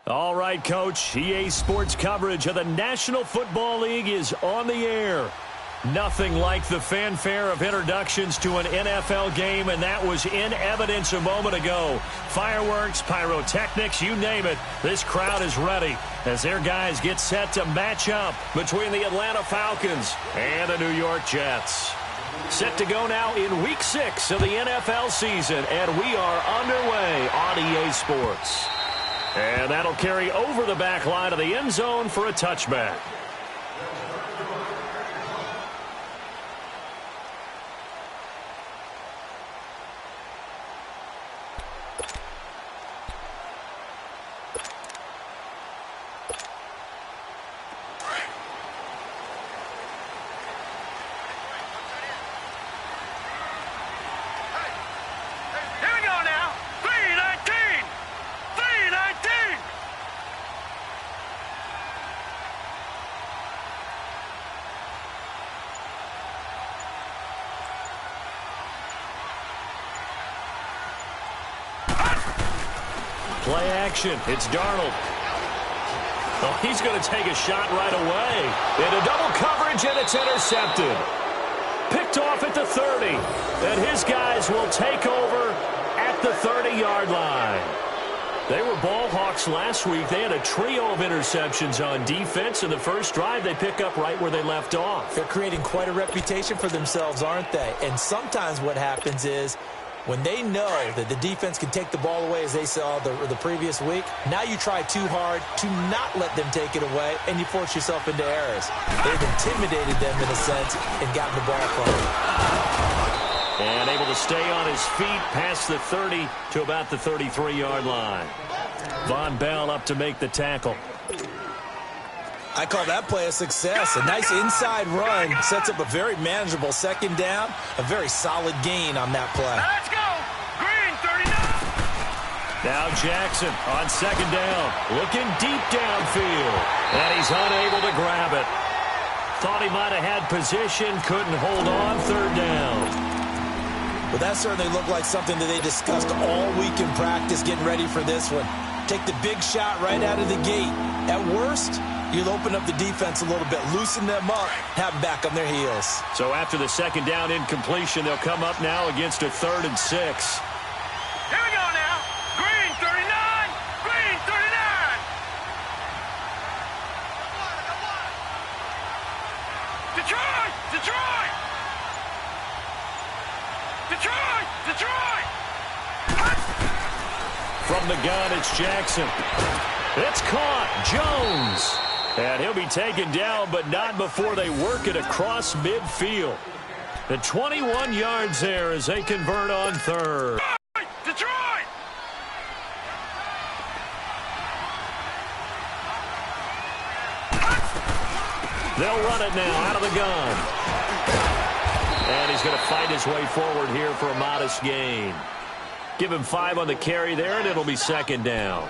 All right, Coach. EA Sports coverage of the National Football League is on the air. Nothing like the fanfare of introductions to an NFL game, and that was in evidence a moment ago. Fireworks, pyrotechnics, you name it. This crowd is ready as their guys get set to match up between the Atlanta Falcons and the New York Jets. Set to go now in Week 6 of the NFL season, and we are underway on EA Sports. And that'll carry over the back line of the end zone for a touchback. Play action. It's Darnold. Oh, he's going to take a shot right away. Into double coverage, and it's intercepted. Picked off at the 30. And his guys will take over at the 30-yard line. They were ball hawks last week. They had a trio of interceptions on defense. In the first drive, they pick up right where they left off. They're creating quite a reputation for themselves, aren't they? And sometimes what happens is, when they know that the defense can take the ball away, as they saw the previous week, now you try too hard to not let them take it away, and you force yourself into errors. They've intimidated them in a sense and gotten the ball from them. And able to stay on his feet past the 30 to about the 33-yard line. Von Bell up to make the tackle. I call that play a success. A nice inside run sets up a very manageable second down. A very solid gain on that play. Let's go! Green, 39! Now Jackson on second down. Looking deep downfield. And he's unable to grab it. Thought he might have had position. Couldn't hold on. Third down. Well, that certainly looked like something that they discussed all week in practice getting ready for this one. Take the big shot right out of the gate. At worst, you'll open up the defense a little bit, loosen them up, have them back on their heels. So after the second down incompletion, they'll come up now against a 3rd and 6. Here we go now. Green, 39! Green, 39! Detroit! Detroit! Detroit! Detroit! From the gun, it's Jackson. It's caught. Jones. And he'll be taken down, but not before they work it across midfield. The 21 yards there as they convert on 3rd. Detroit! They'll run it now out of the gun. And he's going to fight his way forward here for a modest gain. Give him 5 on the carry there, and it'll be second down.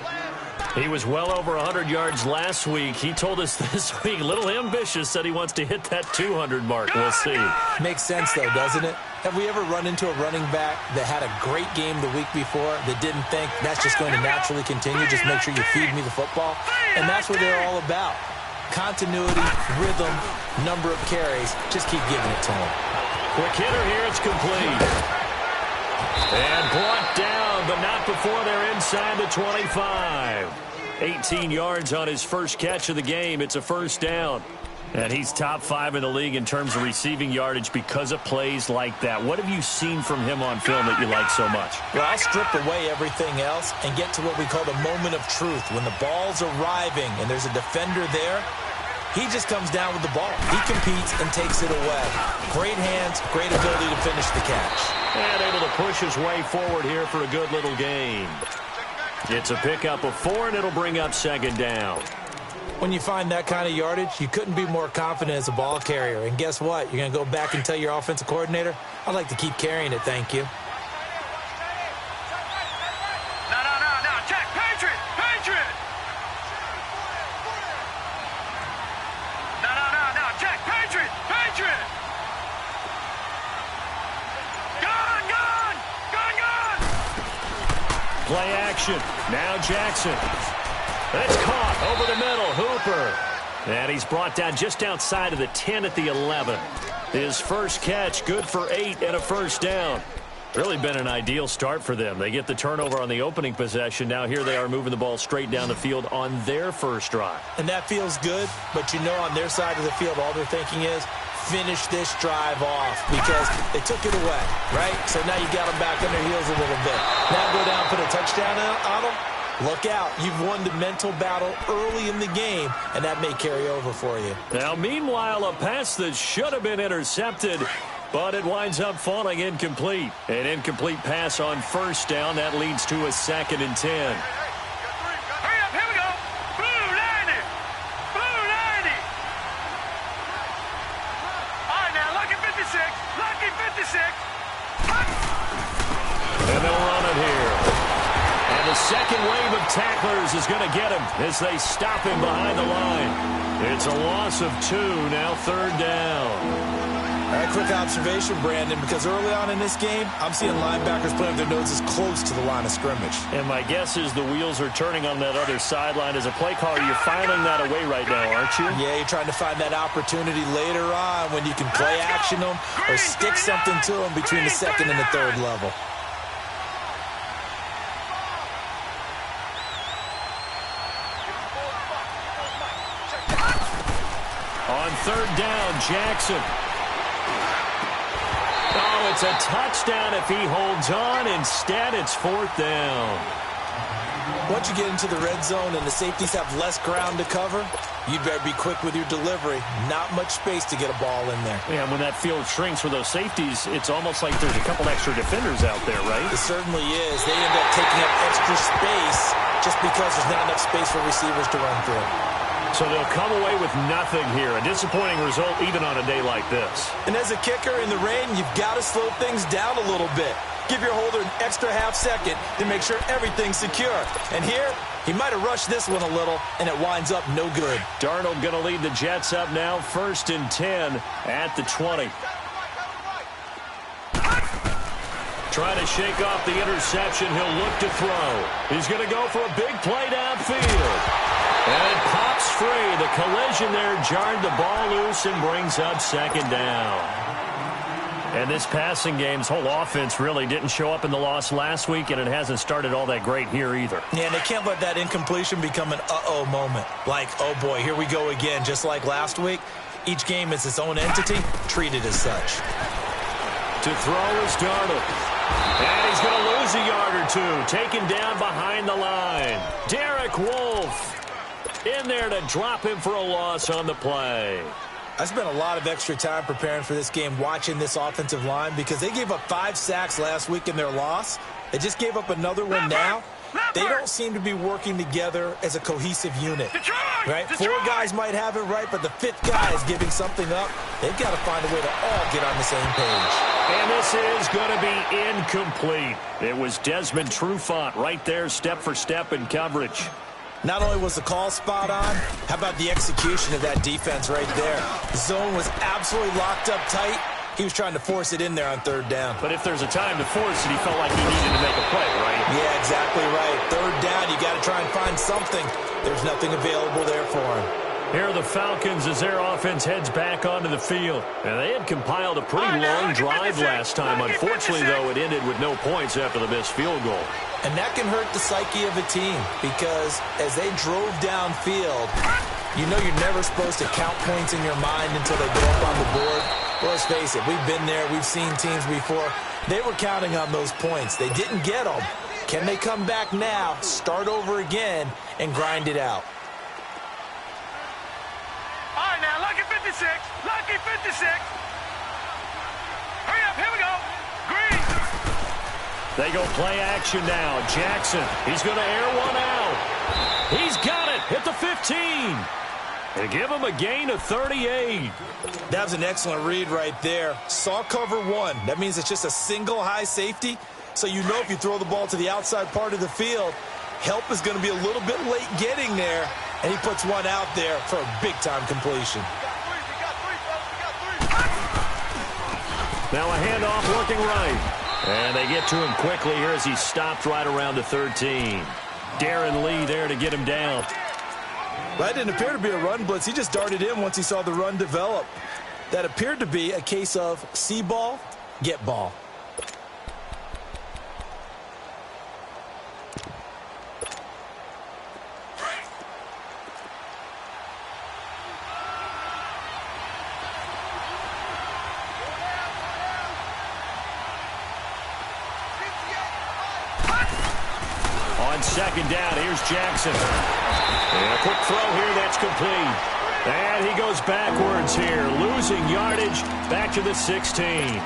He was well over 100 yards last week. He told us this week, a little ambitious, said he wants to hit that 200 mark. We'll see. Makes sense, though, doesn't it? Have we ever run into a running back that had a great game the week before that didn't think that's just going to naturally continue? Just make sure you feed me the football. And that's what they're all about. Continuity, rhythm, number of carries. Just keep giving it to him. Quick hitter here. It's complete. And brought down, but not before they're inside the 25. 18 yards on his first catch of the game. It's a first down. And he's top 5 in the league in terms of receiving yardage because of plays like that. What have you seen from him on film that you like so much? Well, I'll strip away everything else and get to what we call the moment of truth. When the ball's arriving and there's a defender there, he just comes down with the ball. He competes and takes it away. Great hands, great ability to finish the catch. And able to push his way forward here for a good little gain. It's a pickup of 4, and it'll bring up second down. When you find that kind of yardage, you couldn't be more confident as a ball carrier. And guess what? You're going to go back and tell your offensive coordinator, I'd like to keep carrying it, thank you. No, check, Patriot! Patriot! No, check, Patriot! Patriot! Gone! Play action. Now Jackson. That's caught over the middle. Hooper. And he's brought down just outside of the 10 at the 11. His first catch, good for 8 and a first down. Really been an ideal start for them. They get the turnover on the opening possession. Now here they are moving the ball straight down the field on their first drive. And that feels good, but you know on their side of the field, all they're thinking is, finish this drive off because they took it away, right? So now you got them back on their heels a little bit. Now go down, put a touchdown on them. Look out. You've won the mental battle early in the game, and that may carry over for you. Now, meanwhile, a pass that should have been intercepted, but it winds up falling incomplete. An incomplete pass on first down. That leads to a 2nd and 10. Hurry up, here we go. Blue 90. Blue 90. All right, now, lucky 56. Lucky 56. And they'll run it here. And the second wave of tacklers is going to get him as they stop him behind the line. It's a loss of 2, now 3rd down. All right, quick observation, Brandon, because early on in this game, I'm seeing linebackers playing with their noses close to the line of scrimmage. And my guess is the wheels are turning on that other sideline. As a play caller, you're filing that away right now, aren't you? Yeah, you're trying to find that opportunity later on when you can play action them or stick something to them between the 2nd and the 3rd level. On 3rd down, Jackson. Oh, it's a touchdown if he holds on. Instead, it's 4th down. Once you get into the red zone and the safeties have less ground to cover, you'd better be quick with your delivery. Not much space to get a ball in there. Yeah, when that field shrinks for those safeties, it's almost like there's a couple extra defenders out there, right? It certainly is. They end up taking up extra space just because there's not enough space for receivers to run through. So they'll come away with nothing here. A disappointing result even on a day like this. And as a kicker in the rain, you've got to slow things down a little bit. Give your holder an extra half second to make sure everything's secure. And here, he might have rushed this one a little, and it winds up no good. Darnold going to lead the Jets up now, 1st and 10 at the 20. Trying to shake off the interception. He'll look to throw. He's going to go for a big play downfield. And it pops free. The collision there jarred the ball loose and brings up 2nd down. And this passing game's whole offense really didn't show up in the loss last week, and it hasn't started all that great here either. Yeah, and they can't let that incompletion become an uh-oh moment. Like, oh boy, here we go again, just like last week. Each game is its own entity, treated as such. To throw is Darnold. And he's going to lose a yard or two. Taken down behind the line. Derek Wolfe in there to drop him for a loss on the play. I spent a lot of extra time preparing for this game watching this offensive line because they gave up 5 sacks last week in their loss. They just gave up another one now. They don't seem to be working together as a cohesive unit. Right? 4 guys might have it right, but the 5th guy is giving something up. They've got to find a way to all get on the same page. And this is going to be incomplete. It was Desmond Trufant right there, step for step in coverage. Not only was the call spot on, how about the execution of that defense right there? The zone was absolutely locked up tight. He was trying to force it in there on 3rd down. But if there's a time to force it, he felt like he needed to make a play, right? Yeah, exactly right. 3rd down, you got to try and find something. There's nothing available there for him. Here are the Falcons as their offense heads back onto the field. And they had compiled a pretty long drive last time. Unfortunately, though, it ended with no points after the missed field goal. And that can hurt the psyche of a team because as they drove downfield, you know you're never supposed to count points in your mind until they go up on the board. Well, let's face it, we've been there. We've seen teams before. They were counting on those points. They didn't get them. Can they come back now, start over again, and grind it out? All right, now, lucky 56. Lucky 56. Hurry up, here we go. Green. They go play action now. Jackson, he's going to air one out. He's got it at the 15. They give him a gain of 38. That was an excellent read right there. Saw cover 1. That means it's just a single high safety. So you know if you throw the ball to the outside part of the field, help is going to be a little bit late getting there. And he puts one out there for a big-time completion. Now a handoff working right. And they get to him quickly here as he stopped right around the 13. Darren Lee there to get him down. That didn't appear to be a run blitz. He just darted in once he saw the run develop. That appeared to be a case of see ball, get ball. On second down, here's Jackson. And a quick throw here, that's complete. And he goes backwards here, losing yardage back to the 16.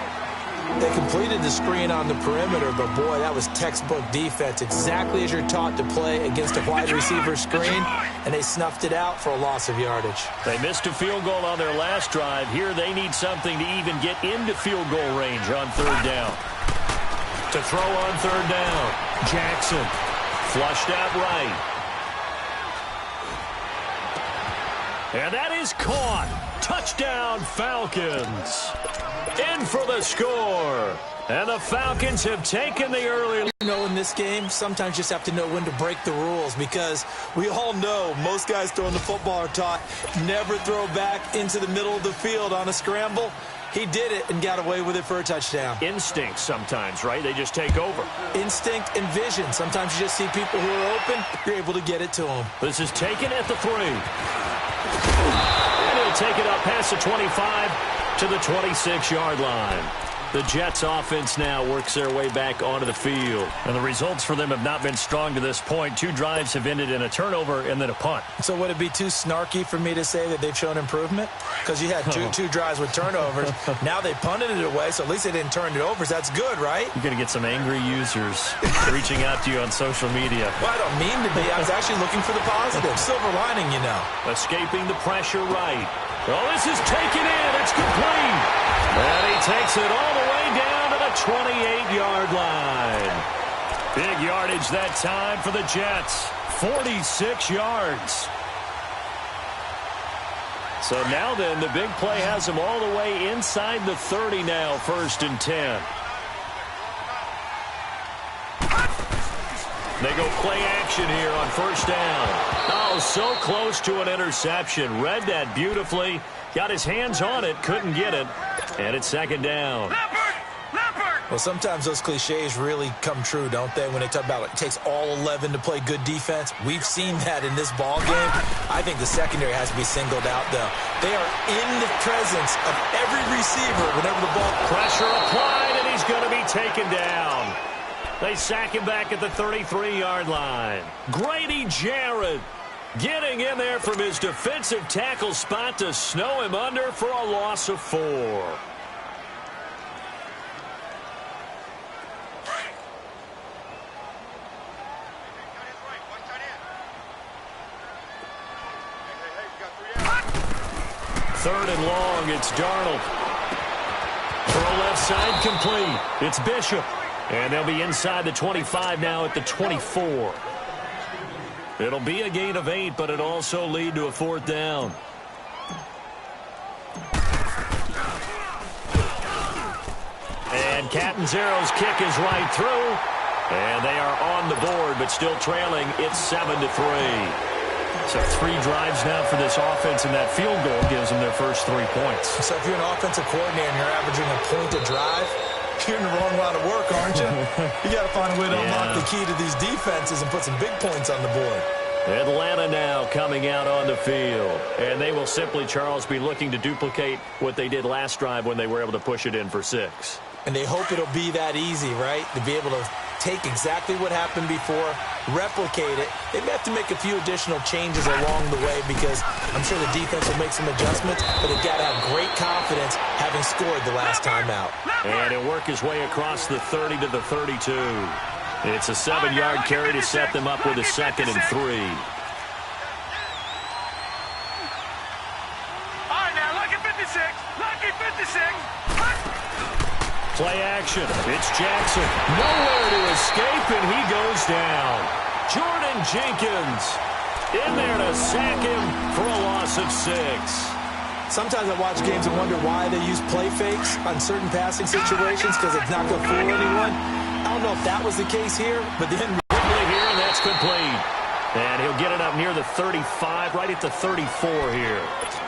They completed the screen on the perimeter, but boy, that was textbook defense, exactly as you're taught to play against a wide receiver screen, and they snuffed it out for a loss of yardage. They missed a field goal on their last drive. Here they need something to even get into field goal range on third down. To throw on third down, Jackson. Flushed out right. And that is caught. Touchdown, Falcons. In for the score. And the Falcons have taken the early. You know, in this game, sometimes you just have to know when to break the rules, because we all know most guys throwing the football are taught never throw back into the middle of the field on a scramble. He did it and got away with it for a touchdown. Instinct sometimes, right? They just take over. Instinct and vision. Sometimes you just see people who are open, you're able to get it to them. This is taken at the 3. And he'll take it up past the 25 to the 26-yard line. The Jets offense now works their way back onto the field. And the results for them have not been strong to this point. 2 drives have ended in a turnover and then a punt. So would it be too snarky for me to say that they've shown improvement? Because you had two drives with turnovers. Now they punted it away, so at least they didn't turn it over. So that's good, right? You're going to get some angry users reaching out to you on social media. Well, I don't mean to be. I was actually looking for the positive. Silver lining, you know. Escaping the pressure right. Oh, this is taken in. It's complete. And he takes it all the way down to the 28-yard line. Big yardage that time for the Jets. 46 yards. So now then, the big play has them all the way inside the 30 now, 1st and 10. They go play action here on 1st down. Oh, so close to an interception. Read that beautifully. Got his hands on it, couldn't get it. And it's 2nd down. Well, sometimes those cliches really come true, don't they? When they talk about it takes all 11 to play good defense. We've seen that in this ball game. I think the secondary has to be singled out, though. They are in the presence of every receiver whenever the ball. Pressure applied, and he's going to be taken down. They sack him back at the 33-yard line. Grady Jarrett getting in there from his defensive tackle spot to snow him under for a loss of 4. Third and long, it's Darnold. Throw left side complete. It's Bishop. And they'll be inside the 25 now at the 24. It'll be a gain of 8, but it also lead to a 4th down. And Catanzaro's kick is right through. And they are on the board, but still trailing. It's 7-3. So 3 drives now for this offense, and that field goal gives them their first 3 points. So if you're an offensive coordinator and you're averaging a point a drive, you're in the wrong line of work, aren't you? You got to find a way to unlock the key to these defenses and put some big points on the board. Atlanta now coming out on the field. And they will simply, Charles, be looking to duplicate what they did last drive when they were able to push it in for 6. And they hope it'll be that easy, right? To be able to take exactly what happened before, replicate it. They may have to make a few additional changes along the way, because I'm sure the defense will make some adjustments, but they've got to have great confidence having scored the last time out. And he'll work his way across the 30 to the 32. It's a 7-yard carry to set them up with a 2nd and 3. All right, now, lucky 56. Lucky 56. Play action. It's Jackson. Nowhere to escape, and he goes down. Jordan Jenkins in there to sack him for a loss of 6. Sometimes I watch games and wonder why they use play fakes on certain passing situations, because it's not going to fool anyone. I don't know if that was the case here, but then quickly here, and that's complete. And he'll get it up near the 35, right at the 34 here.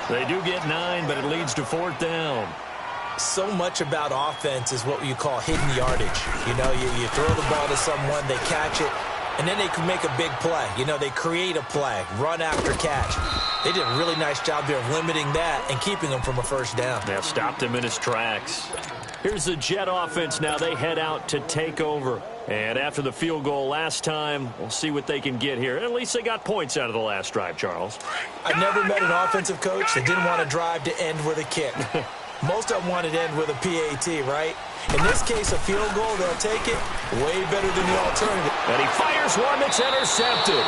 They do get 9, but it leads to 4th down. So much about offense is what you call hidden yardage. You know, you throw the ball to someone, they catch it, and then they can make a big play. You know, they create a play, run after catch. They did a really nice job there of limiting that and keeping him from a 1st down. They stopped him in his tracks. Here's the Jet offense now. They head out to take over. And after the field goal last time, we'll see what they can get here. At least they got points out of the last drive, Charles. I've never met an offensive coach that didn't want to drive to end with a kick. Most of them wanted to end with a PAT, right? In this case, a field goal, they'll take it way better than the alternative. And he fires one that's intercepted.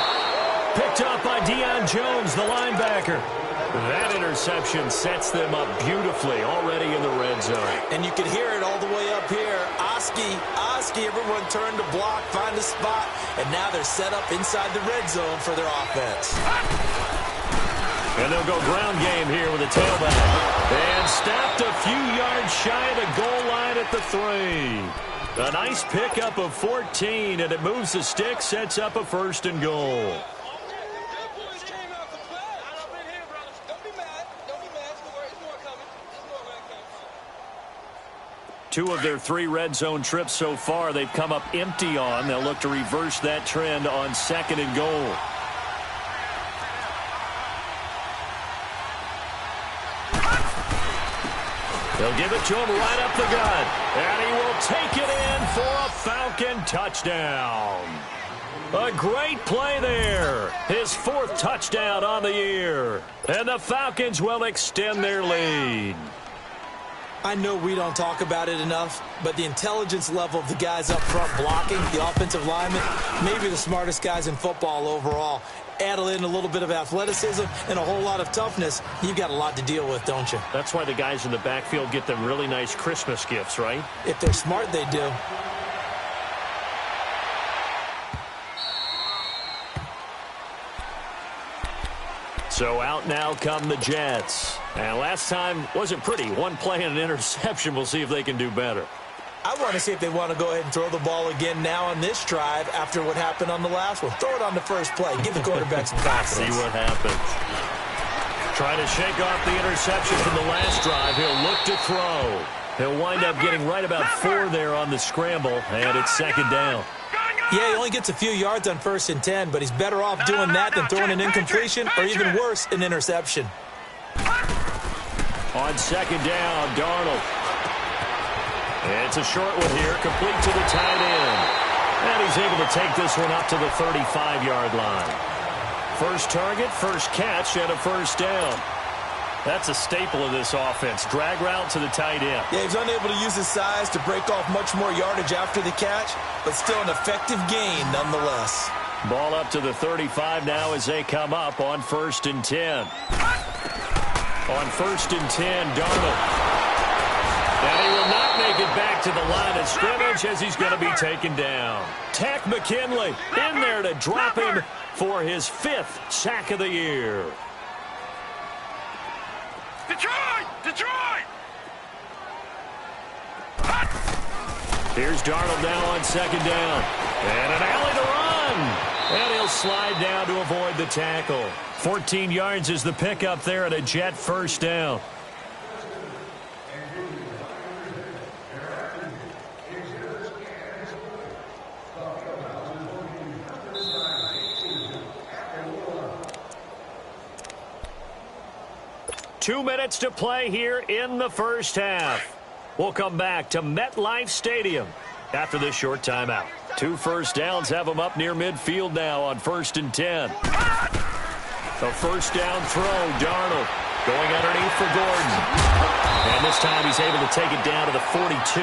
Picked up by Deion Jones, the linebacker. That interception sets them up beautifully already in the red zone. And you can hear it all the way up here. Oski, everyone turned to block, find a spot, and now they're set up inside the red zone for their offense. And they'll go ground game here with a tailback. And stopped a few yards shy of the goal line at the 3. A nice pickup of 14, and it moves the stick, sets up a 1st and goal. Two of their 3 red zone trips so far, they've come up empty on. They'll look to reverse that trend on 2nd and goal. They'll give it to him right up the gut. And he will take it in for a Falcon touchdown. A great play there. His 4th touchdown on the year. And the Falcons will extend their lead. I know we don't talk about it enough, but the intelligence level of the guys up front blocking, the offensive linemen, maybe the smartest guys in football overall. Add in a little bit of athleticism and a whole lot of toughness, you've got a lot to deal with, don't you? That's why the guys in the backfield get them really nice Christmas gifts, right? If they're smart, they do. So out now come the Jets. And last time wasn't pretty. One play and an interception. We'll see if they can do better. I want to see if they want to go ahead and throw the ball again now on this drive after what happened on the last one. Throw it on the first play. Give the quarterback some confidence. See what happens. Trying to shake off the interception from the last drive. He'll look to throw. He'll wind up getting right about 4 there on the scramble, and it's 2nd down. Yeah, he only gets a few yards on 1st and 10, but he's better off doing that than throwing an incompletion or even worse, an interception. On 2nd down, Darnold. It's a short one here, complete to the tight end. And he's able to take this one up to the 35-yard line. First target, first catch, and a 1st down. That's a staple of this offense. Drag route to the tight end. Yeah, he's unable to use his size to break off much more yardage after the catch, but still an effective gain nonetheless. Ball up to the 35 now as they come up on 1st and 10. On 1st and 10, Darnold. And he will not make it back to the line of scrimmage as he's going to be taken down. Takk McKinley in there to drop him for his 5th sack of the year. Detroit! Here's Darnold now on 2nd down. And an alley to run. And he'll slide down to avoid the tackle. 14 yards is the pickup there at a Jet 1st down. Two minutes to play here in the first half. We'll come back to MetLife Stadium after this short timeout. 2 first downs have them up near midfield now on 1st and 10. A 1st down throw, Darnold going underneath for Gordon. And this time he's able to take it down to the 42.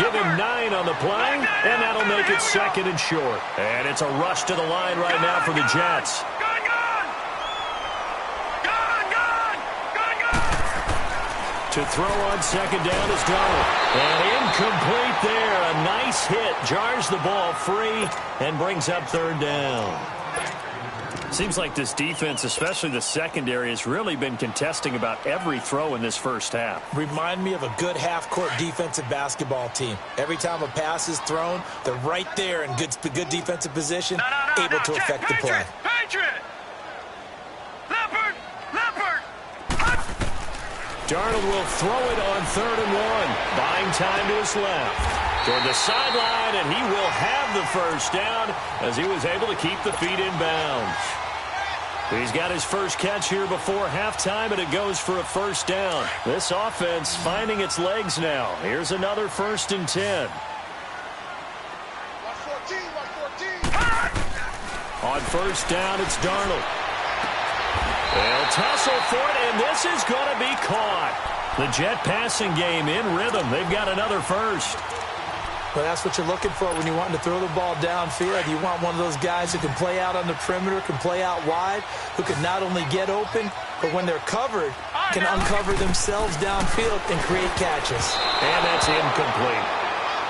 Give him 9 on the play, and that'll make it 2nd and short. And it's a rush to the line right now for the Jets. To throw on 2nd down is Darnold. And incomplete there. A nice hit. Jars the ball free and brings up 3rd down. Seems like this defense, especially the secondary, has really been contesting about every throw in this first half. Remind me of a good half-court defensive basketball team. Every time a pass is thrown, they're right there in good defensive position, able to affect the play. Patriot! Leopard! Darnold will throw it on 3rd and 1. Buying time to his left. Toward the sideline, and he will have the first down as he was able to keep the feet in bounds. He's got his first catch here before halftime, and it goes for a first down. This offense finding its legs now. Here's another 1st and 10. On first down, it's Darnold. They'll tussle for it, and this is going to be caught. The Jet passing game in rhythm. They've got another first. Well, that's what you're looking for when you're wanting to throw the ball downfield. You want one of those guys who can play out on the perimeter, can play out wide, who can not only get open, but when they're covered, can uncover themselves downfield and create catches. And that's incomplete.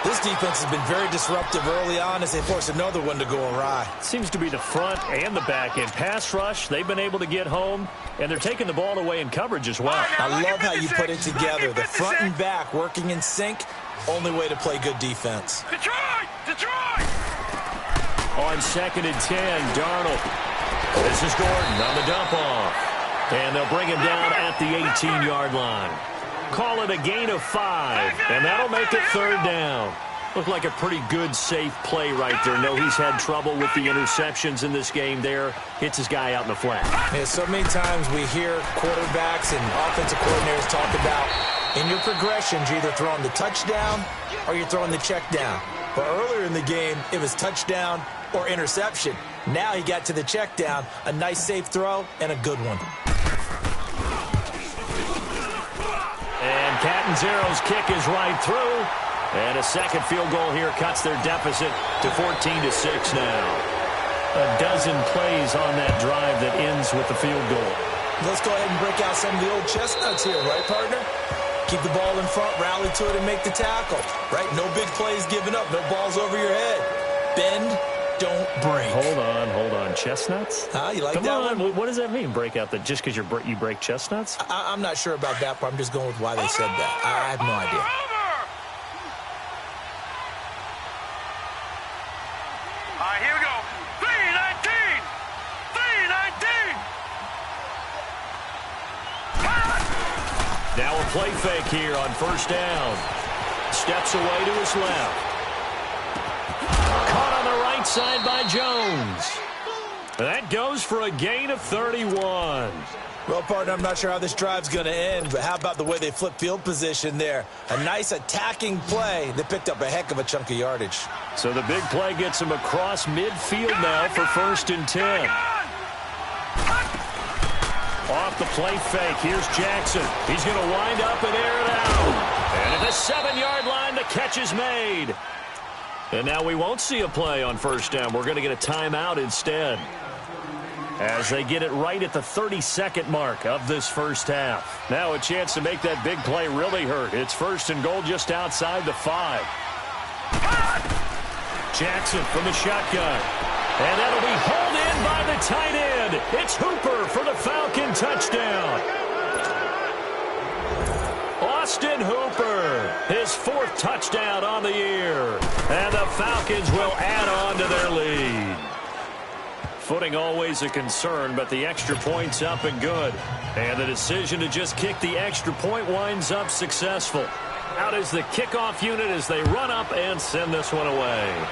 This defense has been very disruptive early on as they force another one to go awry. Seems to be the front and the back end. Pass rush, they've been able to get home, and they're taking the ball away in coverage as well. I love how you put it together. The front and back working in sync. Only way to play good defense. Detroit! On 2nd and 10, Darnold. This is Gordon on the dump off. And they'll bring him down at the 18-yard line. Call it a gain of 5, and that'll make it 3rd down. Looked like a pretty good, safe play right there. No, he's had trouble with the interceptions in this game there. Hits his guy out in the flat. Yeah, so many times we hear quarterbacks and offensive coordinators talk about in your progressions, you're either throwing the touchdown or you're throwing the check down. But earlier in the game, it was touchdown or interception. Now he got to the check down, a nice safe throw, and a good one. And Catanzaro's kick is right through. And a second field goal here cuts their deficit to 14-6 now. A dozen plays on that drive that ends with the field goal. Let's go ahead and break out some of the old chestnuts here, right, partner? Keep the ball in front, rally to it, and make the tackle. Right? No big plays given up. No balls over your head. Bend, don't break. Hold on. Chestnuts? You like Come that on. one? What does that mean, break out? Just because you break chestnuts? I'm not sure about that part. I'm just going with why they said that. I have no idea. All right, here we go. 319! 319! Now a play fake here on first down. Steps away to his left. Caught on the right side by Jones. That goes for a gain of 31. Well, partner, I'm not sure how this drive's going to end, but how about the way they flip field position there? A nice attacking play that picked up a heck of a chunk of yardage. So the big play gets him across midfield now for 1st and 10. Off the play fake, here's Jackson. He's going to wind up and air it out. And at the 7-yard line, the catch is made. And now we won't see a play on first down. We're going to get a timeout instead, as they get it right at the 32nd mark of this first half. Now a chance to make that big play really hurt. It's 1st and goal just outside the 5. Jackson from the shotgun. And that'll be hauled in by the tight end. It's Hooper for the Falcon touchdown. Austin Hooper, his 4th touchdown on the year. And the Falcons will add on to their lead. Footing always a concern, but the extra point's up and good. And the decision to just kick the extra point winds up successful. Out is the kickoff unit as they run up and send this one away.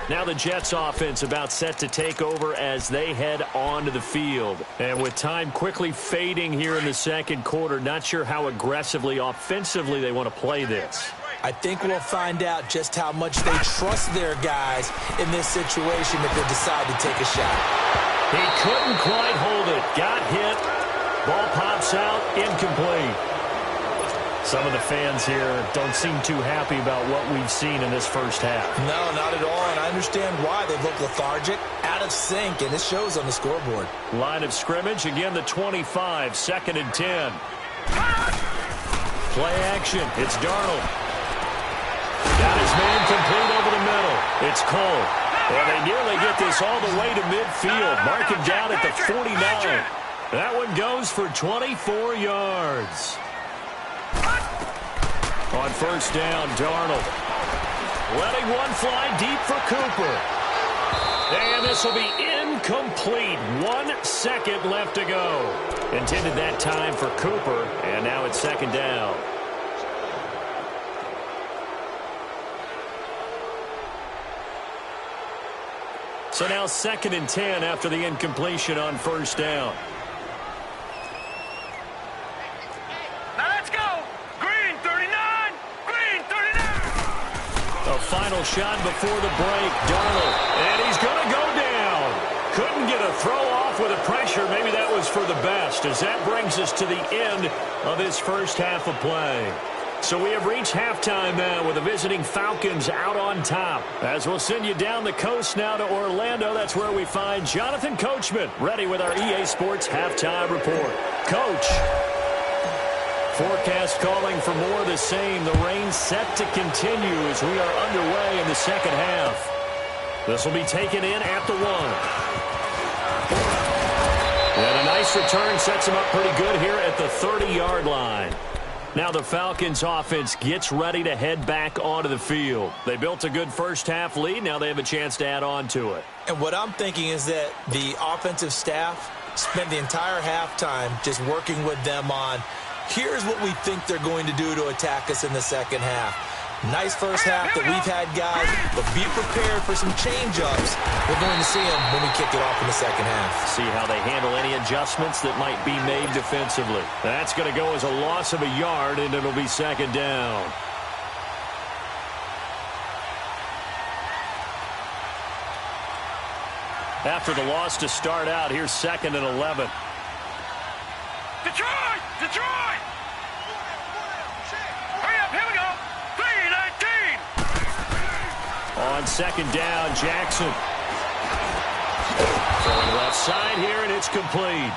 Now the Jets offense about set to take over as they head onto the field. And with time quickly fading here in the second quarter, not sure how aggressively, offensively they want to play this. I think we'll find out just how much they trust their guys in this situation if they decide to take a shot. He couldn't quite hold it. Got hit. Ball pops out. Incomplete. Some of the fans here don't seem too happy about what we've seen in this first half. No, not at all, and I understand why. They look lethargic, out of sync, and it shows on the scoreboard. Line of scrimmage, again the 25, 2nd and 10. Play action, it's Darnold. Got his man complete over the middle. It's Cole. And they nearly get this all the way to midfield. Mark him down at the 49. That one goes for 24 yards. On first down, Darnold. Letting one fly deep for Cooper. And this will be incomplete. 1 second left to go. Intended that time for Cooper, and now it's second down. So now 2nd and 10 after the incompletion on first down. Now let's go. Green 39. Green 39. A final shot before the break. Darnold. And he's going to go down. Couldn't get a throw off with the pressure. Maybe that was for the best, as that brings us to the end of this first half of play. So we have reached halftime now with the visiting Falcons out on top. As we'll send you down the coast now to Orlando, that's where we find Jonathan Coachman ready with our EA Sports halftime report. Coach. Forecast calling for more of the same. The rain set to continue as we are underway in the second half. This will be taken in at the 1. And a nice return sets him up pretty good here at the 30-yard line. Now the Falcons offense gets ready to head back onto the field. They built a good first half lead. Now they have a chance to add on to it. And what I'm thinking is that the offensive staff spent the entire halftime just working with them on, here's what we think they're going to do to attack us in the second half. Nice first half that we've had, guys, but be prepared for some change-ups. We're going to see them when we kick it off in the second half. See how they handle any adjustments that might be made defensively. That's going to go as a loss of a yard, and it'll be second down. After the loss to start out, here's 2nd and 11. Detroit! Detroit! Hurry up, here we go. 3-19. On second down, Jackson. Throwing left side here, and it's complete.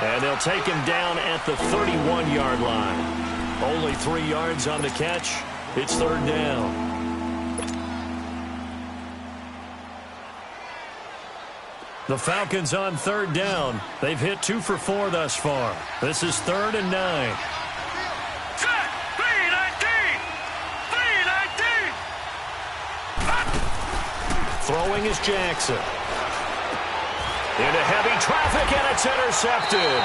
And they'll take him down at the 31-yard line. Only 3 yards on the catch. It's third down. The Falcons on third down. They've hit 2 for 4 thus far. This is 3rd and 9. Set. 3-19. 3-19. Throwing is Jackson. Into heavy traffic, and it's intercepted.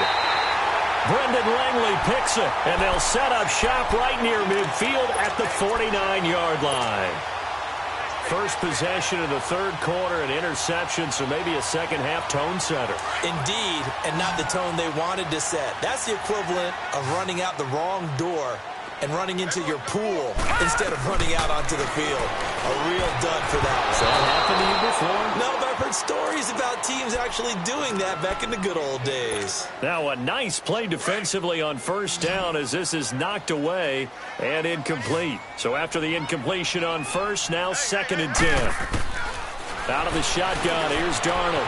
Brendan Langley picks it, and they'll set up shop right near midfield at the 49-yard line. First possession of the third quarter, an interception, so maybe a second-half tone setter. Indeed, and not the tone they wanted to set. That's the equivalent of running out the wrong door and running into your pool instead of running out onto the field. A real dud for that. Has that happened to you before? No, but I've heard stories about teams actually doing that back in the good old days. Now a nice play defensively on first down as this is knocked away and incomplete. So after the incompletion on first, now 2nd and 10. Out of the shotgun, here's Darnold.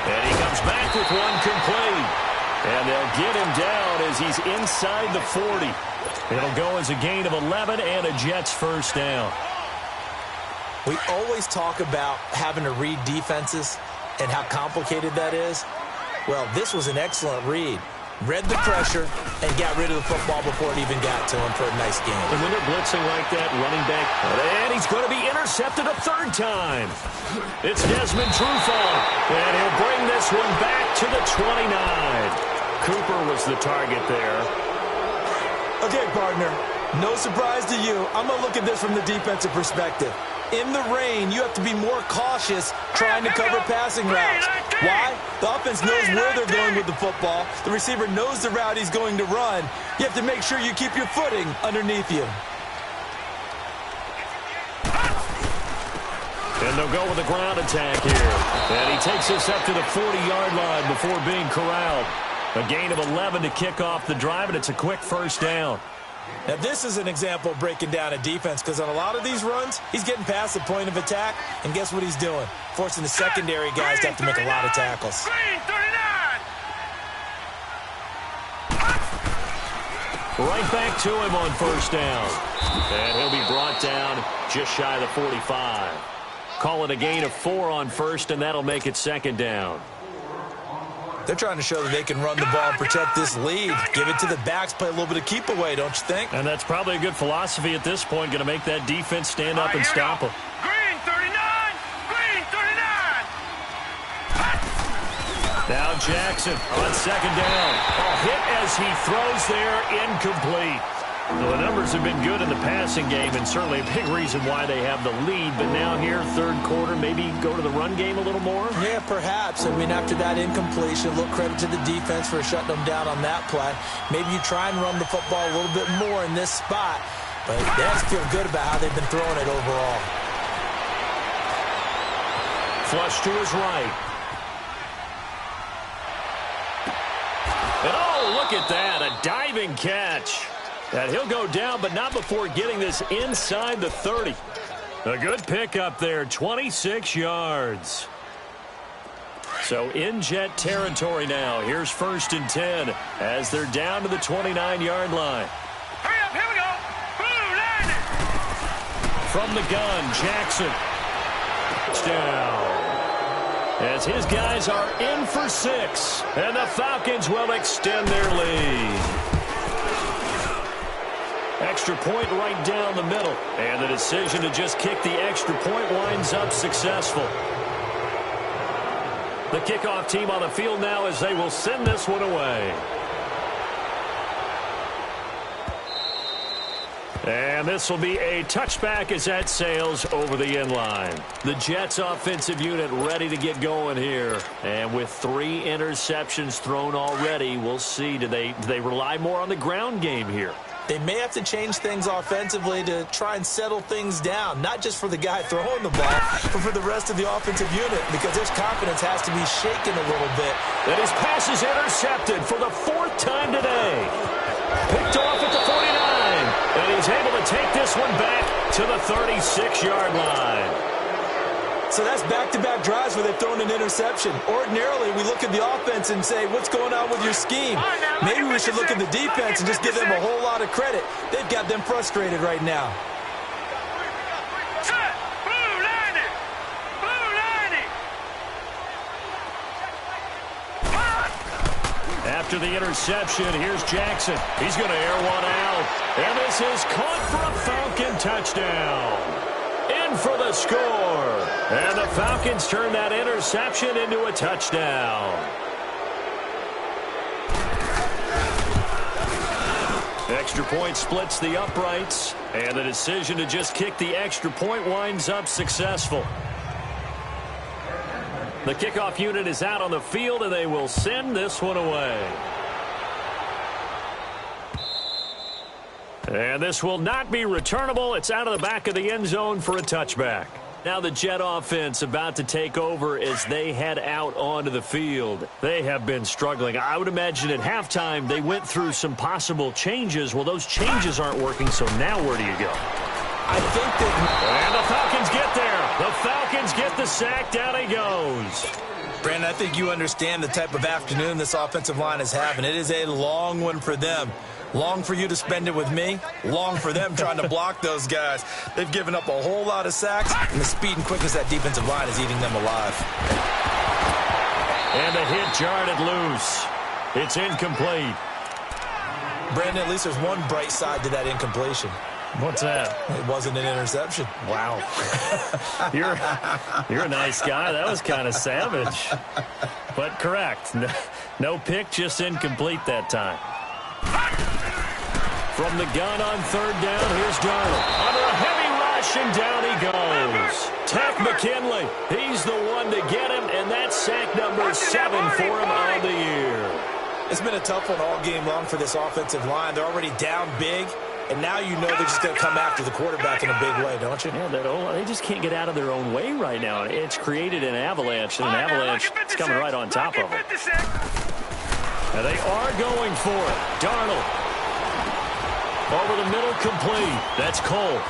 And he comes back with one complete. And they'll get him down as he's inside the 40. It'll go as a gain of 11 and a Jets first down. We always talk about having to read defenses and how complicated that is. Well, this was an excellent read. Read the pressure and got rid of the football before it even got to him for a nice game. And when they're blitzing like that, running back, and he's going to be intercepted a 3rd time. It's Desmond Trufant, and he'll bring this one back to the 29. Cooper was the target there. Okay, partner, no surprise to you. I'm going to look at this from the defensive perspective. In the rain, you have to be more cautious trying to cover passing routes. Why? The offense knows where they're going with the football. The receiver knows the route he's going to run. You have to make sure you keep your footing underneath you. And they'll go with a ground attack here. And he takes us up to the 40-yard line before being corralled. A gain of 11 to kick off the drive, and it's a quick first down. Now, this is an example of breaking down a defense because on a lot of these runs, he's getting past the point of attack, and guess what he's doing? Forcing the secondary guys to have to make a lot of tackles. Right back to him on first down. And he'll be brought down just shy of the 45. Call it a gain of 4 on first, and that'll make it second down. They're trying to show that they can run the ball and protect this lead. Give it to the backs, play a little bit of keep away, don't you think? And that's probably a good philosophy at this point, going to make that defense stand up and stop them. Green 39! Green 39! Now Jackson on second down. A hit as he throws there, incomplete. Well, the numbers have been good in the passing game, and certainly a big reason why they have the lead. But now here, third quarter, maybe go to the run game a little more? Yeah, perhaps. I mean, after that incompletion, a little credit to the defense for shutting them down on that play. Maybe you try and run the football a little bit more in this spot. But they have to feel good about how they've been throwing it overall. Flush to his right. And oh, look at that, a diving catch. And he'll go down, but not before getting this inside the 30. A good pickup there, 26 yards. So in Jet territory now. Here's 1st and 10 as they're down to the 29-yard line. Hurry up, here we go. Blue line. From the gun, Jackson. Touchdown. As his guys are in for 6. And the Falcons will extend their lead. Extra point right down the middle. And the decision to just kick the extra point winds up successful. The kickoff team on the field now as they will send this one away. And this will be a touchback as that sails over the end line. The Jets offensive unit ready to get going here. And with 3 interceptions thrown already, we'll see. Do they rely more on the ground game here? They may have to change things offensively to try and settle things down, not just for the guy throwing the ball, but for the rest of the offensive unit, because his confidence has to be shaken a little bit. And his pass is intercepted for the 4th time today. Picked off at the 49, and he's able to take this one back to the 36-yard line. So that's back-to-back drives where they've thrown an interception. Ordinarily, we look at the offense and say, what's going on with your scheme? Maybe we should look at the defense and just give them a whole lot of credit. They've got them frustrated right now. Set. Blue lining. Blue lining. After the interception, here's Jackson. He's going to air one out. And this is caught for a Falcon touchdown. In for the score. And the Falcons turn that interception into a touchdown. Extra point splits the uprights. And the decision to just kick the extra point winds up successful. The kickoff unit is out on the field, and they will send this one away. And this will not be returnable. It's out of the back of the end zone for a touchback. Now the Jet offense about to take over as they head out onto the field. They have been struggling. I would imagine at halftime they went through some possible changes. Well, those changes aren't working, so now where do you go? I think that... And the Falcons get there. The Falcons get the sack. Down he goes. Brandon, I think you understand the type of afternoon this offensive line is having. It is a long one for them. Long for you to spend it with me. Long for them trying to block those guys. They've given up a whole lot of sacks, and the speed and quickness that defensive line is eating them alive. And the hit jarred it loose. It's incomplete. Brandon, at least there's one bright side to that incompletion. What's that? It wasn't an interception. Wow. You're a nice guy. That was kind of savage. But correct. No pick, just incomplete that time. From the gun on 3rd down, here's Darnold. Under a heavy rush, and down he goes. Tech McKinley, he's the one to get him, and that's sack number 7 for him on the year. It's been a tough one all game long for this offensive line. They're already down big, and now you know they're just going to come after the quarterback in a big way, don't you? Yeah, they just can't get out of their own way right now. It's created an avalanche, and an avalanche is coming right on top of them. And they are going for it. Darnold. Over the middle, complete. That's Cole.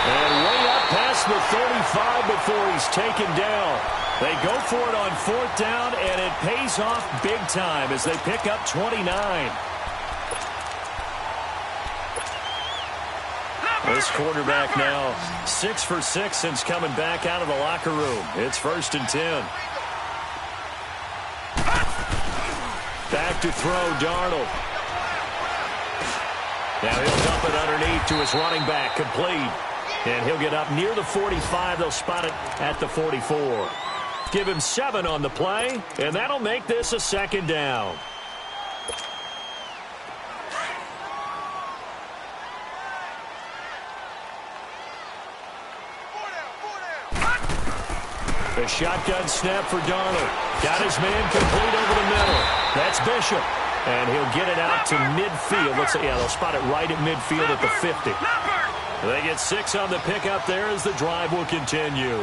And way up past the 35 before he's taken down. They go for it on 4th down, and it pays off big time as they pick up 29. This quarterback now 6 for 6 since coming back out of the locker room. It's 1st and 10. Back to throw, Darnold. Now he'll dump it underneath to his running back, complete. And he'll get up near the 45. They'll spot it at the 44. Give him 7 on the play, and that'll make this a 2nd down. The shotgun snap for Darnold. Got his man complete over the middle. That's Bishop. And he'll get it out to midfield. Looks like, yeah, they'll spot it right at midfield at the 50. They get 6 on the pickup there as the drive will continue.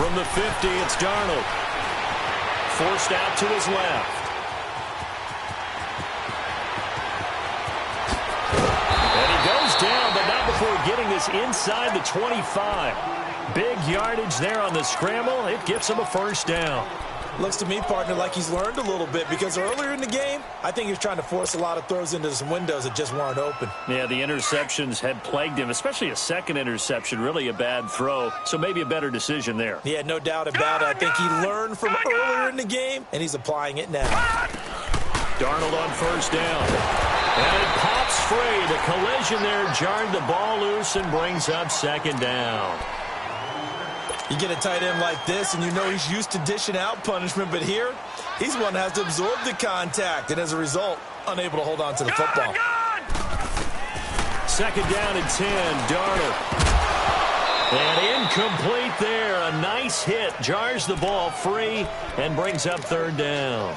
From the 50, it's Darnold. Forced out to his left. And he goes down, but not before getting this inside the 25. Big yardage there on the scramble. It gets him a 1st down. Looks to me, partner, like he's learned a little bit, because earlier in the game, I think he was trying to force a lot of throws into some windows that just weren't open. Yeah, the interceptions had plagued him, especially a second interception, really a bad throw, so maybe a better decision there. Yeah, no doubt about it. I think he learned from earlier in the game, and he's applying it now. Darnold on 1st down. And it pops free. The collision there jarred the ball loose and brings up 2nd down. You get a tight end like this, and you know he's used to dishing out punishment, but here, he's one that has to absorb the contact, and as a result, unable to hold on to the football. 2nd down and 10, Darnold. And incomplete there. A nice hit. Jars the ball free and brings up 3rd down.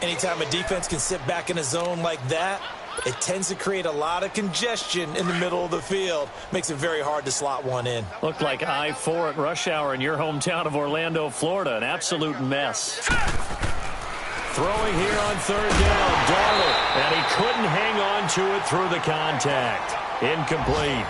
Anytime a defense can sit back in a zone like that, it tends to create a lot of congestion in the middle of the field. Makes it very hard to slot one in. Looked like I-4 at rush hour in your hometown of Orlando, Florida. An absolute mess. Throwing here on 3rd down, Darnold. And he couldn't hang on to it through the contact. Incomplete.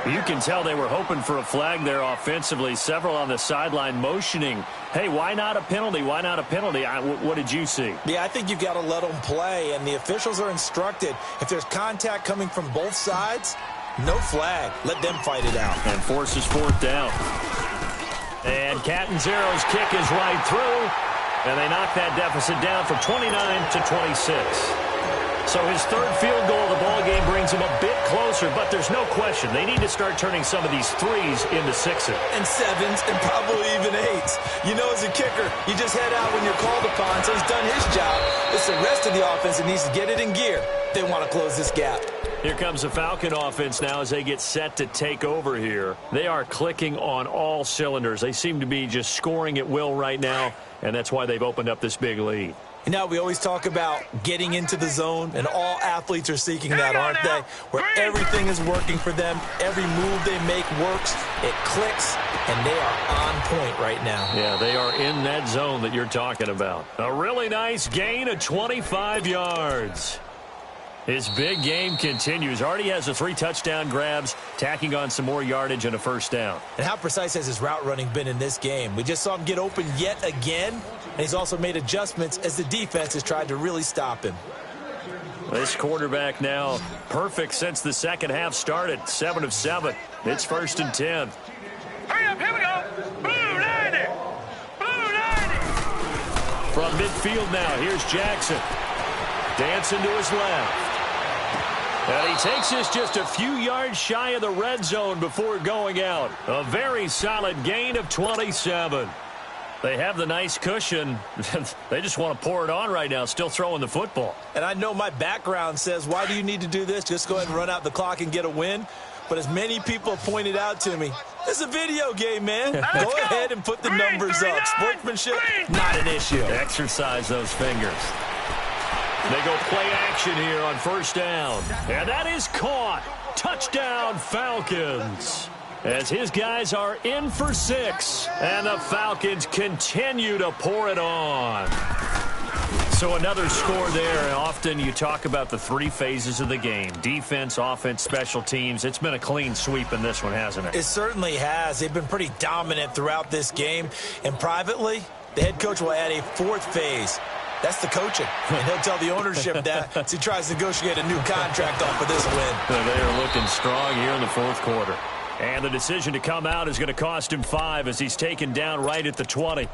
You can tell they were hoping for a flag there offensively. Several on the sideline motioning, hey, why not a penalty? Why not a penalty? What did you see? Yeah, I think you've got to let them play, and the officials are instructed. If there's contact coming from both sides, no flag. Let them fight it out. And forces 4th down. And Catanzaro's kick is right through, and they knock that deficit down from 29 to 26. So his 3rd field goal of the ball game brings him a bit closer, but there's no question they need to start turning some of these 3s into 6s. And 7s and probably even 8s. You know, as a kicker, you just head out when you're called upon, so he's done his job. It's the rest of the offense that needs to get it in gear. They want to close this gap. Here comes the Falcon offense now as they get set to take over here. They are clicking on all cylinders. They seem to be just scoring at will right now, and that's why they've opened up this big lead. You know, we always talk about getting into the zone, and all athletes are seeking that, aren't they? Where everything is working for them, every move they make works, it clicks, and they are on point right now. Yeah, they are in that zone that you're talking about. A really nice gain of 25 yards. His big game continues. Already has the 3 touchdown grabs, tacking on some more yardage and a 1st down. And how precise has his route running been in this game? We just saw him get open yet again, and he's also made adjustments as the defense has tried to really stop him. This quarterback now perfect since the 2nd half started. 7 of 7. It's 1st and 10. Hurry up, here we go. Blue 90. Blue 90. From midfield now, here's Jackson. Dancing to his left. And he takes this just a few yards shy of the red zone before going out. A very solid gain of 27. They have the nice cushion. They just want to pour it on right now, still throwing the football. And I know my background says, why do you need to do this? Just go ahead and run out the clock and get a win. But as many people have pointed out to me, it's a video game, man. Go ahead and put the numbers up. Sportsmanship, not an issue. Exercise those fingers. They go play action here on 1st down. And that is caught. Touchdown, Falcons. As his guys are in for 6. And the Falcons continue to pour it on. So another score there. And often you talk about the 3 phases of the game. Defense, offense, special teams. It's been a clean sweep in this one, hasn't it? It certainly has. They've been pretty dominant throughout this game. And privately, the head coach will add a 4th phase. That's the coaching. And he'll tell the ownership that as he tries to negotiate a new contract off of this win. They are looking strong here in the fourth quarter. And the decision to come out is going to cost him 5 as he's taken down right at the 20.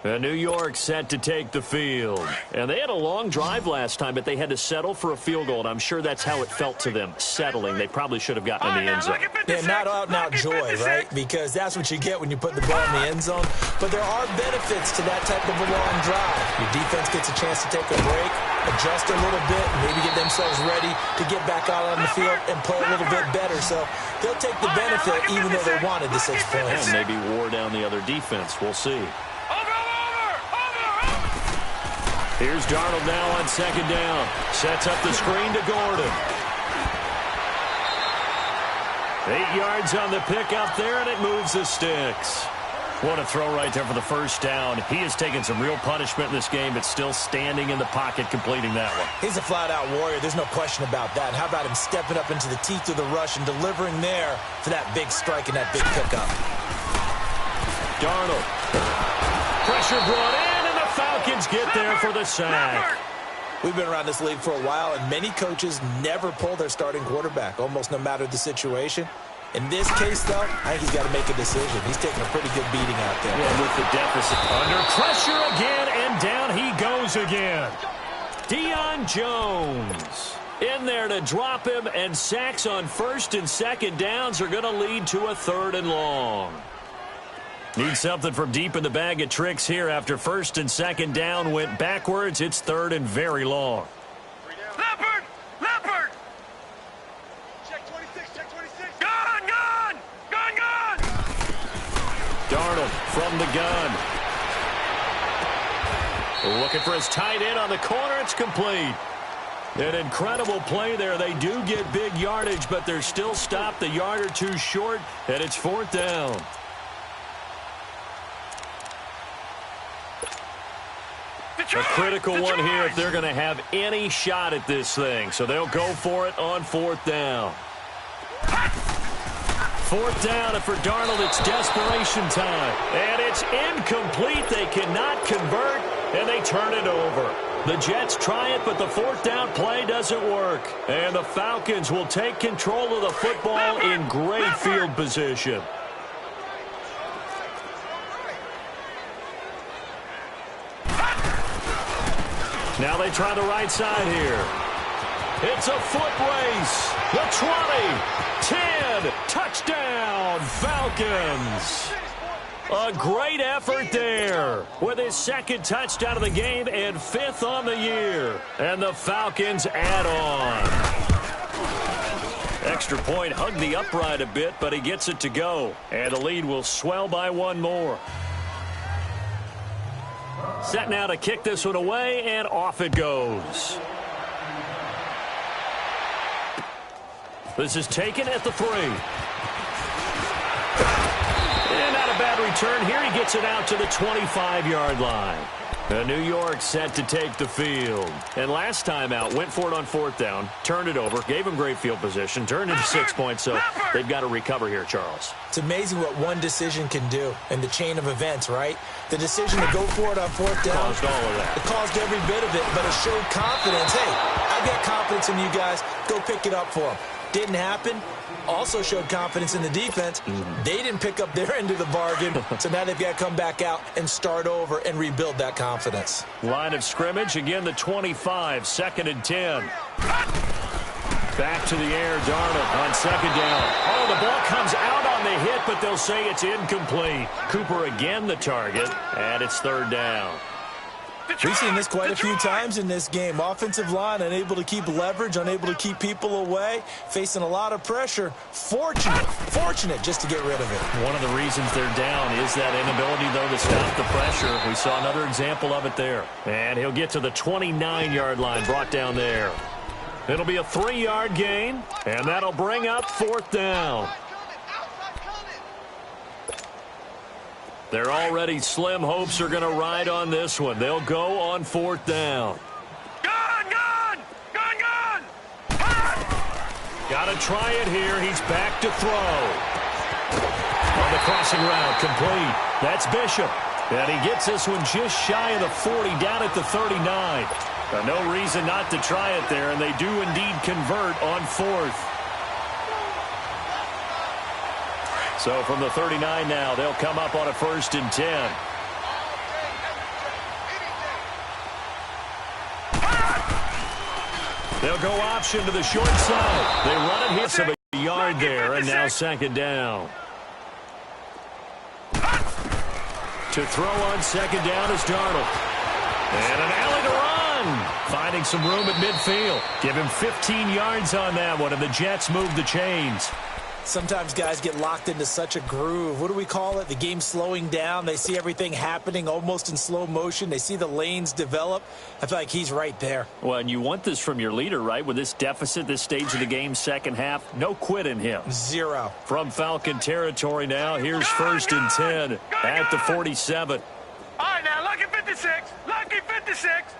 New York set to take the field. And they had a long drive last time, but they had to settle for a field goal. And I'm sure that's how it felt to them, settling. They probably should have gotten in the end zone. Yeah, not out-and-out joy, right? Because that's what you get when you put the ball in the end zone. But there are benefits to that type of a long drive. Your defense gets a chance to take a break, adjust a little bit, and maybe get themselves ready to get back out on the field and play a little bit better. So they'll take the benefit even though they wanted the 6 points. And maybe wore down the other defense. We'll see. Here's Darnold now on second down. Sets up the screen to Gordon. 8 yards on the pickup there, and it moves the sticks. What a throw right there for the first down. He has taken some real punishment in this game, but still standing in the pocket, completing that one. He's a flat-out warrior. There's no question about that. How about him stepping up into the teeth of the rush and delivering there for that big strike and that big pickup? Darnold. Pressure brought in. Falcons get there for the sack. We've been around this league for a while, and many coaches never pull their starting quarterback, almost no matter the situation. In this case, though, I think he's got to make a decision. He's taking a pretty good beating out there. Yeah, with the deficit. Under pressure again, and down he goes again. Deion Jones in there to drop him, and sacks on first and second downs are going to lead to a 3rd and long. Need something from deep in the bag of tricks here after first and second down went backwards. It's 3rd and very long. Leopard! Leopard! Check 26, check 26. Gun, gun! Gun, gun! Darnold from the gun. Looking for his tight end on the corner. It's complete. An incredible play there. They do get big yardage, but they're still stopped a yard or two short, and it's 4th down. A critical one here if they're going to have any shot at this thing. So they'll go for it on 4th down. 4th down, and for Darnold, it's desperation time. And it's incomplete. They cannot convert, and they turn it over. The Jets try it, but the 4th down play doesn't work. And the Falcons will take control of the football in great field position. Now they try the right side here. It's a foot race. The 20, 10, touchdown, Falcons. A great effort there with his 2nd touchdown of the game and 5th on the year. And the Falcons add on. Extra point hugged the upright a bit, but he gets it to go. And the lead will swell by 1 more. Set now to kick this one away, and off it goes. This is taken at the 3. And not a bad return here. He gets it out to the 25-yard line. New York set to take the field. And last time out, went for it on 4th down, turned it over, gave him great field position, turned into 6 points, so they've got to recover here, Charles. It's amazing what one decision can do in the chain of events, right? The decision to go for it on 4th down. Caused all of that. It caused every bit of it, but it showed confidence. Hey, I've got confidence in you guys. Go pick it up for them. Didn't happen. Also showed confidence in the defense. They didn't pick up their end of the bargain, so now they've got to come back out and start over and rebuild that confidence. Line of scrimmage, again the 25, 2nd and 10. Back to the air, Darnold on 2nd down. Oh, the ball comes out on the hit, but they'll say it's incomplete. Cooper again the target, and it's 3rd down. We've seen this quite a few times in this game. Offensive line unable to keep leverage, unable to keep people away, facing a lot of pressure. Fortunate just to get rid of it. One of the reasons they're down is that inability, though, to stop the pressure. We saw another example of it there. And he'll get to the 29-yard line, brought down there. It'll be a 3-yard gain, and that'll bring up 4th down. They're already slim hopes are going to ride on this one. They'll go on 4th down. Gun, gun! Gun, gun! Got to try it here. He's back to throw. On the crossing route, complete. That's Bishop. And he gets this one just shy of the 40, down at the 39. No reason not to try it there, and they do indeed convert on 4th. So from the 39 now, they'll come up on a 1st and 10. They'll go option to the short side. They run it, hits of a yard there, and now 2nd down. To throw on 2nd down is Darnold. And an alley to run. Finding some room at midfield. Give him 15 yards on that one, and the Jets move the chains. Sometimes guys get locked into such a groove. What do we call it? The game slowing down. They see everything happening almost in slow motion. They see the lanes develop. I feel like he's right there. Well, and you want this from your leader, right? With this deficit, this stage of the game, 2nd half, no quit in him. 0. From Falcon territory now, here's 1st and 10 at the 47. All right, now, lucky 56. Lucky 56.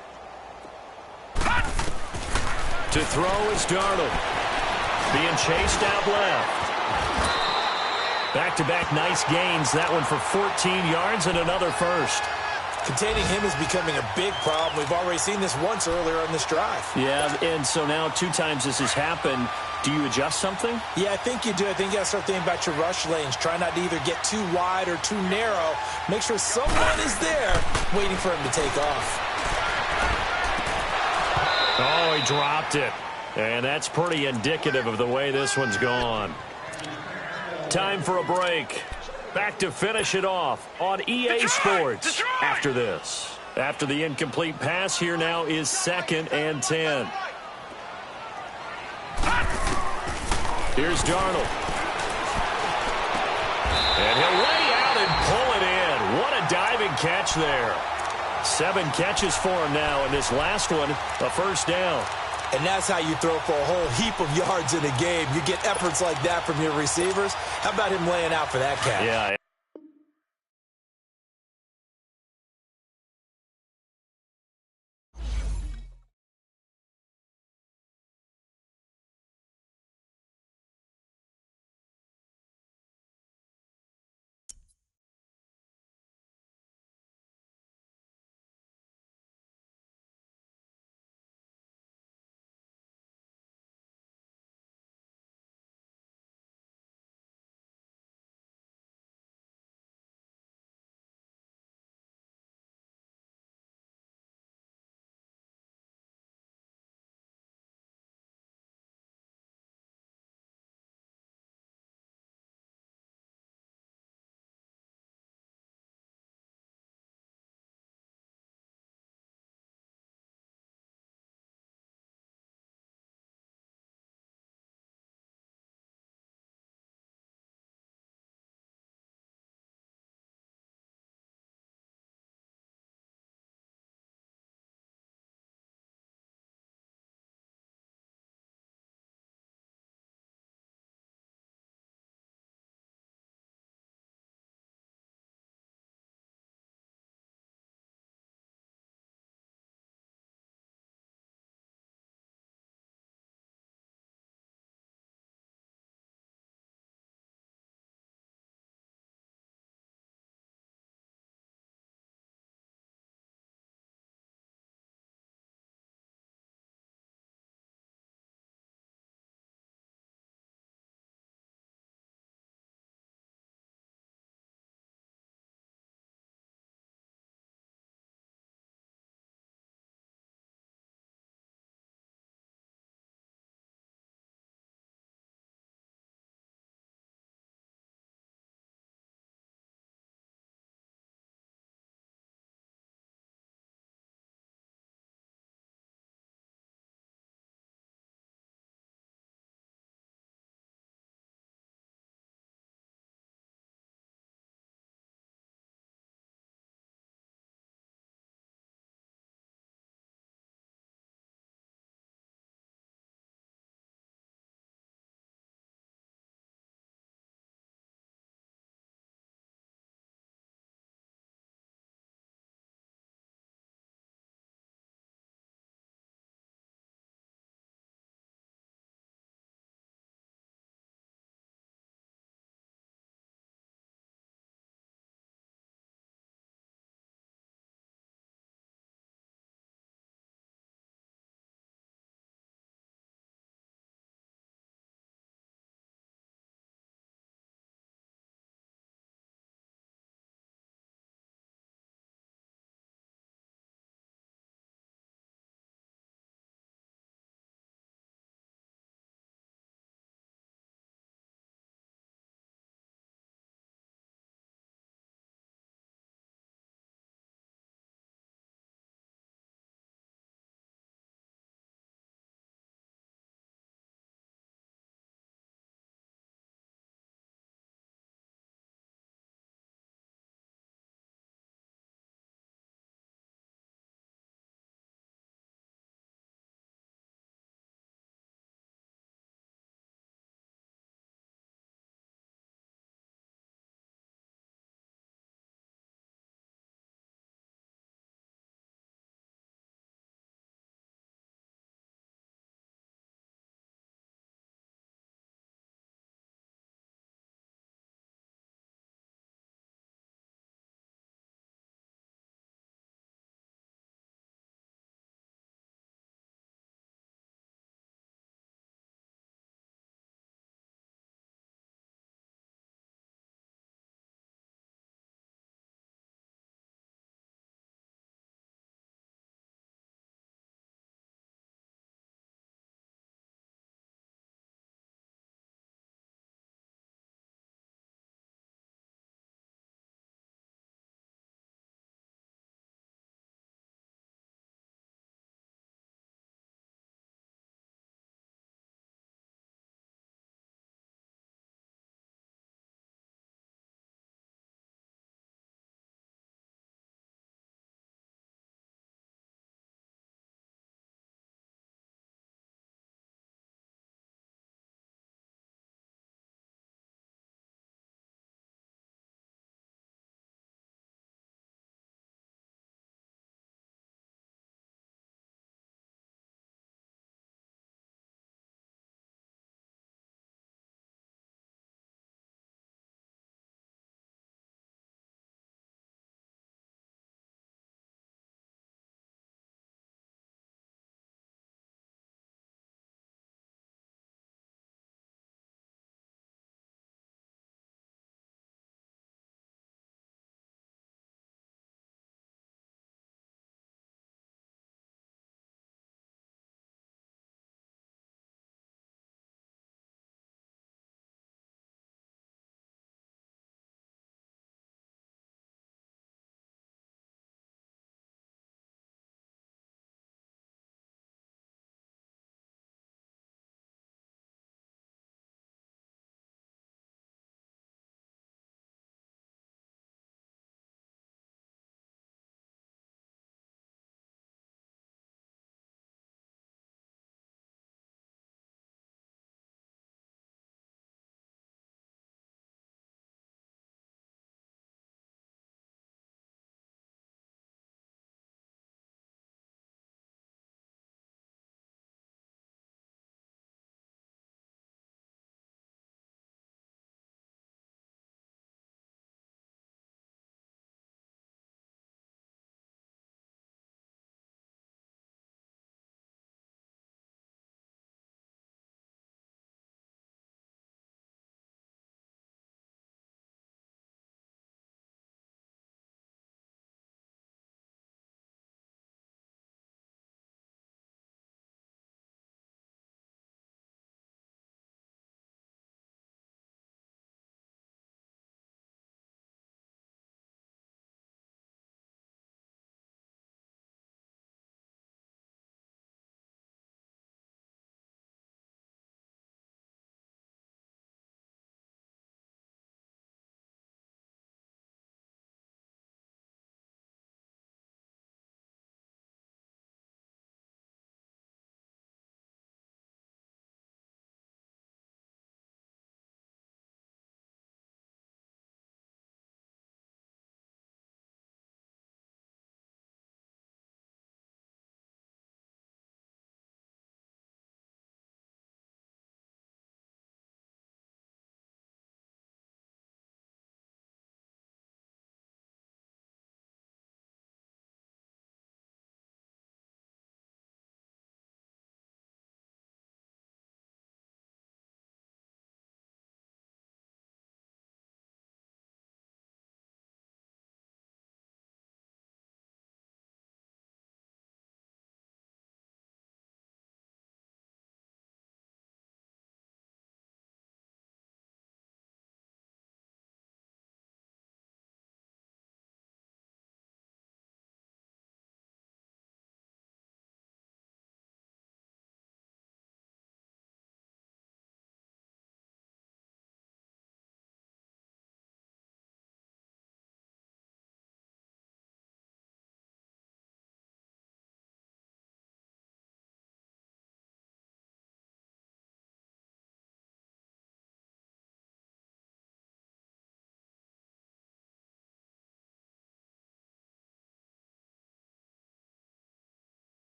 To throw is Darnold. Being chased out left. Back-to-back nice gains. That one for 14 yards and another 1st. Containing him is becoming a big problem. We've already seen this once earlier on this drive. Yeah, and so now 2 times this has happened. Do you adjust something? Yeah, I think you do. I think you got to start thinking about your rush lanes. Try not to either get too wide or too narrow. Make sure someone is there waiting for him to take off. Oh, he dropped it. And that's pretty indicative of the way this one's gone. Time for a break. Back to finish it off on EA Sports after this. After the incomplete pass, here now is 2nd and 10. Here's Darnold. And he'll lay out and pull it in. What a diving catch there. 7 catches for him now, and this last one, a 1st down. And that's how you throw for a whole heap of yards in a game. You get efforts like that from your receivers. How about him laying out for that catch? Yeah.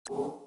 You